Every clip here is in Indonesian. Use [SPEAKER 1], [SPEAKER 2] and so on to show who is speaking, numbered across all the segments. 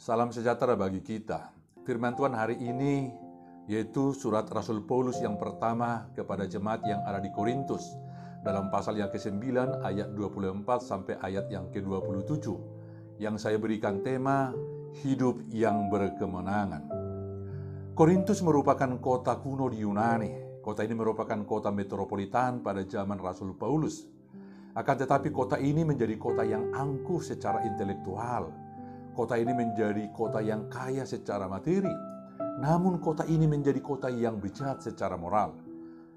[SPEAKER 1] Salam sejahtera bagi kita. Firman Tuhan hari ini yaitu surat Rasul Paulus yang pertama kepada jemaat yang ada di Korintus dalam pasal yang ke-9 ayat 24 sampai ayat yang ke-27 yang saya berikan tema hidup yang berkemenangan. Korintus merupakan kota kuno di Yunani. Kota ini merupakan kota metropolitan pada zaman Rasul Paulus. Akan tetapi kota ini menjadi kota yang angkuh secara intelektual. Kota ini menjadi kota yang kaya secara materi, namun kota ini menjadi kota yang bejat secara moral.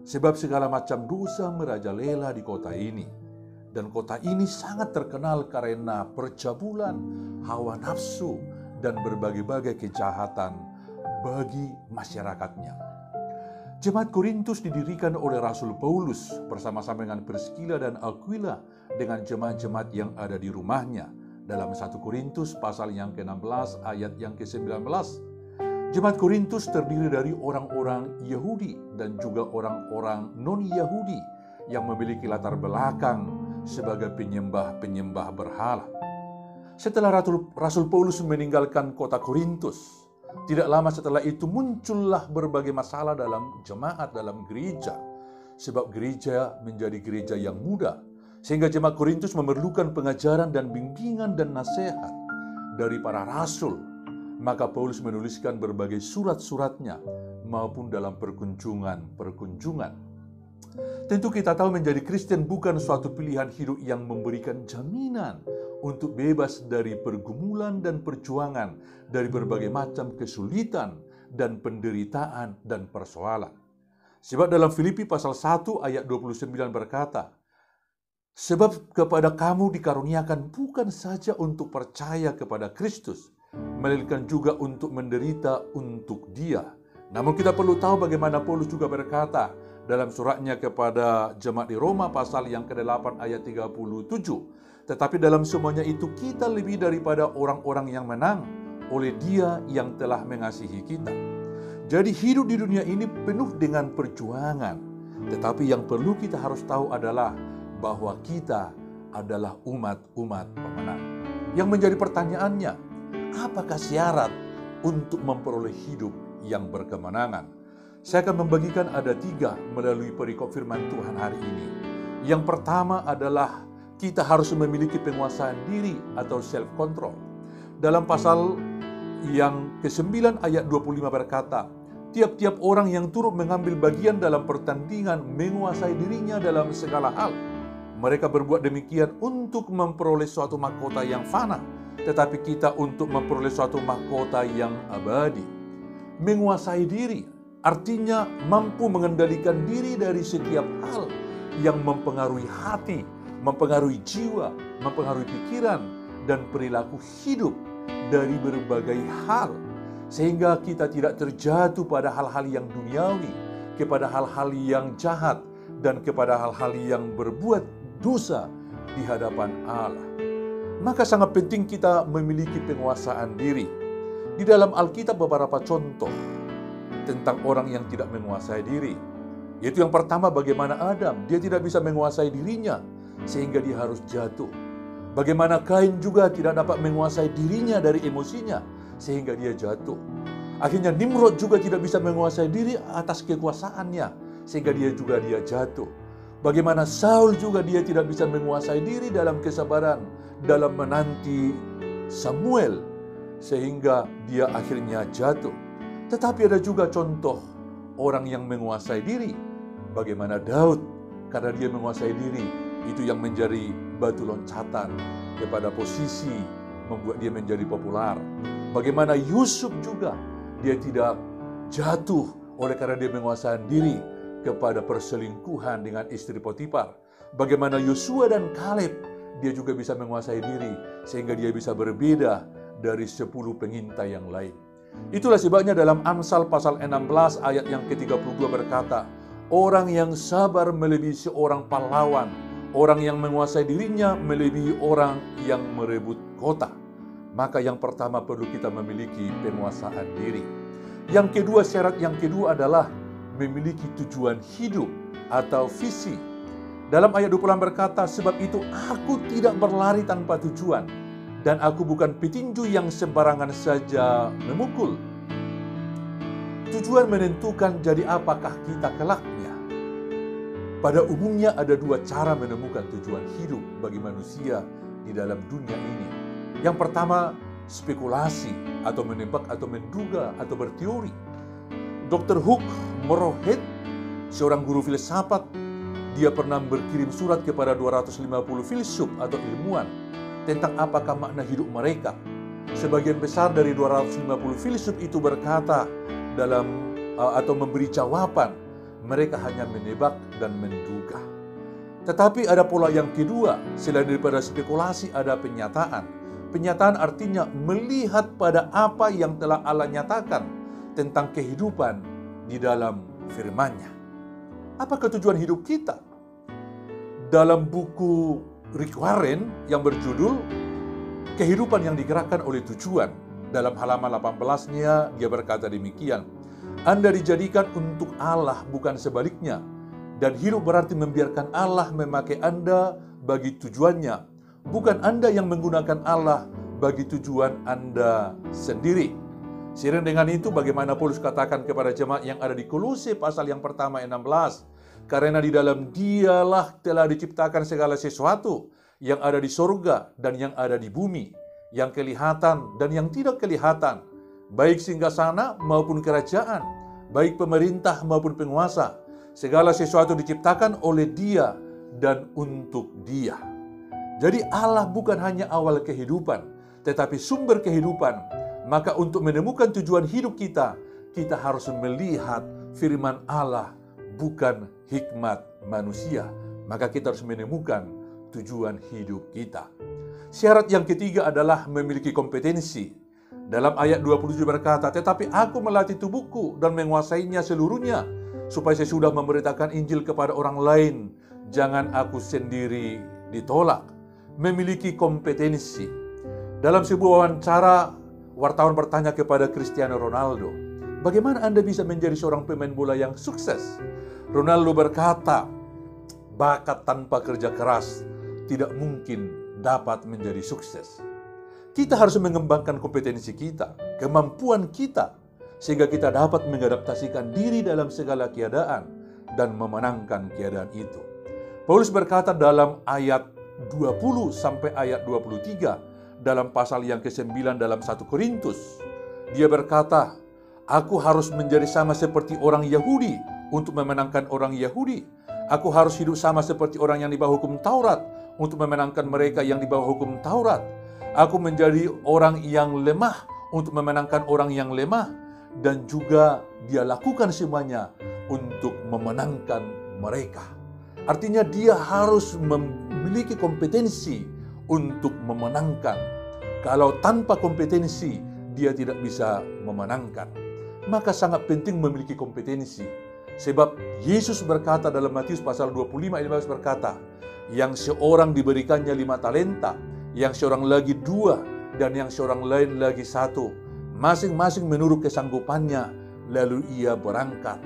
[SPEAKER 1] Sebab segala macam dosa merajalela di kota ini. Dan kota ini sangat terkenal karena percabulan, hawa nafsu, dan berbagai-bagai kejahatan bagi masyarakatnya. Jemaat Korintus didirikan oleh Rasul Paulus bersama-sama dengan Priscilla dan Aquila dengan jemaat-jemaat yang ada di rumahnya. Dalam 1 Korintus pasal yang ke-16 ayat yang ke-19. Jemaat Korintus terdiri dari orang-orang Yahudi dan juga orang-orang non-Yahudi yang memiliki latar belakang sebagai penyembah-penyembah berhala. Setelah Rasul Paulus meninggalkan kota Korintus, tidak lama setelah itu muncullah berbagai masalah dalam jemaat, dalam gereja. Sebab gereja menjadi gereja yang muda, sehingga jemaat Korintus memerlukan pengajaran dan bimbingan dan nasihat dari para rasul. Maka Paulus menuliskan berbagai surat-suratnya maupun dalam perkunjungan. Tentu kita tahu menjadi Kristen bukan suatu pilihan hidup yang memberikan jaminan untuk bebas dari pergumulan dan perjuangan, dari berbagai macam kesulitan dan penderitaan dan persoalan. Sebab dalam Filipi pasal 1 ayat 29 berkata, sebab kepada kamu dikaruniakan bukan saja untuk percaya kepada Kristus, melainkan juga untuk menderita untuk Dia. Namun kita perlu tahu bagaimana Paulus juga berkata dalam suratnya kepada jemaat di Roma pasal yang ke-8 ayat 37. Tetapi dalam semuanya itu kita lebih daripada orang-orang yang menang oleh Dia yang telah mengasihi kita. Jadi hidup di dunia ini penuh dengan perjuangan. Tetapi yang perlu kita harus tahu adalah bahwa kita adalah umat-umat pemenang. Yang menjadi pertanyaannya, apakah syarat untuk memperoleh hidup yang berkemenangan? Saya akan membagikan ada 3 melalui perikop firman Tuhan hari ini. Yang pertama adalah kita harus memiliki penguasaan diri atau self-control. Dalam pasal yang ke-9 ayat 25 berkata, tiap-tiap orang yang turut mengambil bagian dalam pertandingan menguasai dirinya dalam segala hal. Mereka berbuat demikian untuk memperoleh suatu mahkota yang fana, tetapi kita untuk memperoleh suatu mahkota yang abadi. Menguasai diri artinya mampu mengendalikan diri dari setiap hal yang mempengaruhi hati, mempengaruhi jiwa, mempengaruhi pikiran, dan perilaku hidup dari berbagai hal. Sehingga kita tidak terjatuh pada hal-hal yang duniawi, kepada hal-hal yang jahat, dan kepada hal-hal yang berbuat dosa di hadapan Allah. Maka sangat penting kita memiliki penguasaan diri. Di dalam Alkitab beberapa contoh tentang orang yang tidak menguasai diri. Yaitu yang pertama bagaimana Adam, dia tidak bisa menguasai dirinya sehingga dia harus jatuh. Bagaimana Kain juga tidak dapat menguasai dirinya dari emosinya sehingga dia jatuh. Akhirnya Nimrod juga tidak bisa menguasai diri atas kekuasaannya sehingga dia jatuh. Bagaimana Saul juga dia tidak bisa menguasai diri dalam kesabaran, dalam menanti Samuel, sehingga dia akhirnya jatuh. Tetapi ada juga contoh orang yang menguasai diri. Bagaimana Daud, karena dia menguasai diri, itu yang menjadi batu loncatan kepada posisi membuat dia menjadi populer. Bagaimana Yusuf juga, dia tidak jatuh oleh karena dia menguasai diri kepada perselingkuhan dengan istri Potifar. Bagaimana Yosua dan Kaleb, dia juga bisa menguasai diri sehingga dia bisa berbeda dari 10 pengintai yang lain. Itulah sebabnya dalam Amsal pasal 16 ayat yang ke-32 berkata, orang yang sabar melebihi seorang pahlawan, orang yang menguasai dirinya melebihi orang yang merebut kota. Maka yang pertama perlu kita memiliki penguasaan diri. Yang kedua, syarat yang kedua adalah memiliki tujuan hidup atau visi. Dalam ayat 26 berkata, sebab itu aku tidak berlari tanpa tujuan dan aku bukan petinju yang sembarangan saja memukul. Tujuan menentukan jadi apakah kita kelaknya. Pada umumnya ada dua cara menemukan tujuan hidup bagi manusia di dalam dunia ini. Yang pertama, spekulasi atau menebak atau menduga atau berteori. Dr. Hugh Moorhead, seorang guru filsafat, dia pernah berkirim surat kepada 250 filsuf atau ilmuwan tentang apakah makna hidup mereka. Sebagian besar dari 250 filsuf itu berkata atau memberi jawaban, mereka hanya menebak dan menduga. Tetapi ada pola yang kedua, selain daripada spekulasi ada penyataan. Penyataan artinya melihat pada apa yang telah Allah nyatakan tentang kehidupan di dalam firman-Nya. Apakah tujuan hidup kita? Dalam buku Rick Warren yang berjudul Kehidupan yang Digerakkan oleh Tujuan, dalam halaman 18-nya dia berkata demikian, Anda dijadikan untuk Allah bukan sebaliknya, dan hidup berarti membiarkan Allah memakai Anda bagi tujuannya, bukan Anda yang menggunakan Allah bagi tujuan Anda sendiri. Seiring dengan itu, bagaimana Paulus katakan kepada jemaat yang ada di Kolose pasal yang pertama 16, karena di dalam Dialah telah diciptakan segala sesuatu yang ada di sorga dan yang ada di bumi, yang kelihatan dan yang tidak kelihatan, baik singgasana maupun kerajaan, baik pemerintah maupun penguasa. Segala sesuatu diciptakan oleh Dia dan untuk Dia. Jadi Allah bukan hanya awal kehidupan, tetapi sumber kehidupan. Maka untuk menemukan tujuan hidup kita, kita harus melihat firman Allah, bukan hikmat manusia. Maka kita harus menemukan tujuan hidup kita. Syarat yang ketiga adalah memiliki kompetensi. Dalam ayat 27 berkata, tetapi aku melatih tubuhku dan menguasainya seluruhnya, supaya sesudah memberitakan Injil kepada orang lain, jangan aku sendiri ditolak. Memiliki kompetensi. Dalam sebuah wawancara, wartawan bertanya kepada Cristiano Ronaldo, bagaimana Anda bisa menjadi seorang pemain bola yang sukses? Ronaldo berkata, bakat tanpa kerja keras tidak mungkin dapat menjadi sukses. Kita harus mengembangkan kompetensi kita, kemampuan kita, sehingga kita dapat mengadaptasikan diri dalam segala keadaan dan memenangkan keadaan itu. Paulus berkata dalam ayat 20 sampai ayat 23, dalam pasal yang ke-9 dalam 1 Korintus, dia berkata, aku harus menjadi sama seperti orang Yahudi untuk memenangkan orang Yahudi. Aku harus hidup sama seperti orang yang di bawah hukum Taurat untuk memenangkan mereka yang di bawah hukum Taurat. Aku menjadi orang yang lemah untuk memenangkan orang yang lemah, dan juga dia lakukan semuanya untuk memenangkan mereka. Artinya dia harus memiliki kompetensi untuk memenangkan. Kalau tanpa kompetensi, dia tidak bisa memenangkan. Maka sangat penting memiliki kompetensi. Sebab Yesus berkata dalam Matius pasal 25 ayat 15 berkata, yang seorang diberikannya 5 talenta, yang seorang lagi 2, dan yang seorang lain lagi 1. Masing-masing menurut kesanggupannya, lalu ia berangkat.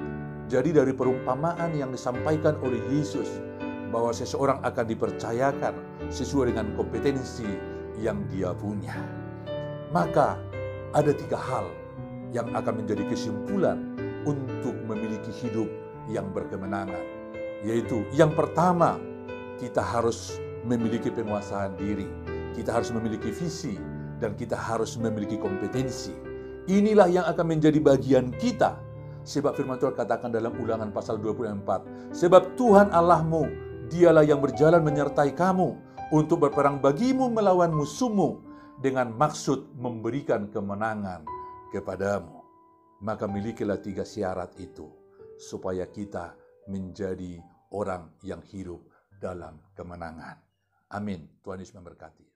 [SPEAKER 1] Jadi dari perumpamaan yang disampaikan oleh Yesus, bahwa seseorang akan dipercayakan sesuai dengan kompetensi yang dia punya. Maka ada 3 hal yang akan menjadi kesimpulan untuk memiliki hidup yang berkemenangan. Yaitu yang pertama, kita harus memiliki penguasaan diri. Kita harus memiliki visi dan kita harus memiliki kompetensi. Inilah yang akan menjadi bagian kita. Sebab firman Tuhan katakan dalam Ulangan pasal 24, sebab Tuhan Allahmu, Dialah yang berjalan menyertai kamu untuk berperang bagimu melawan musuhmu dengan maksud memberikan kemenangan kepadamu. Maka milikilah 3 syarat itu supaya kita menjadi orang yang hidup dalam kemenangan. Amin. Tuhan Yesus memberkati.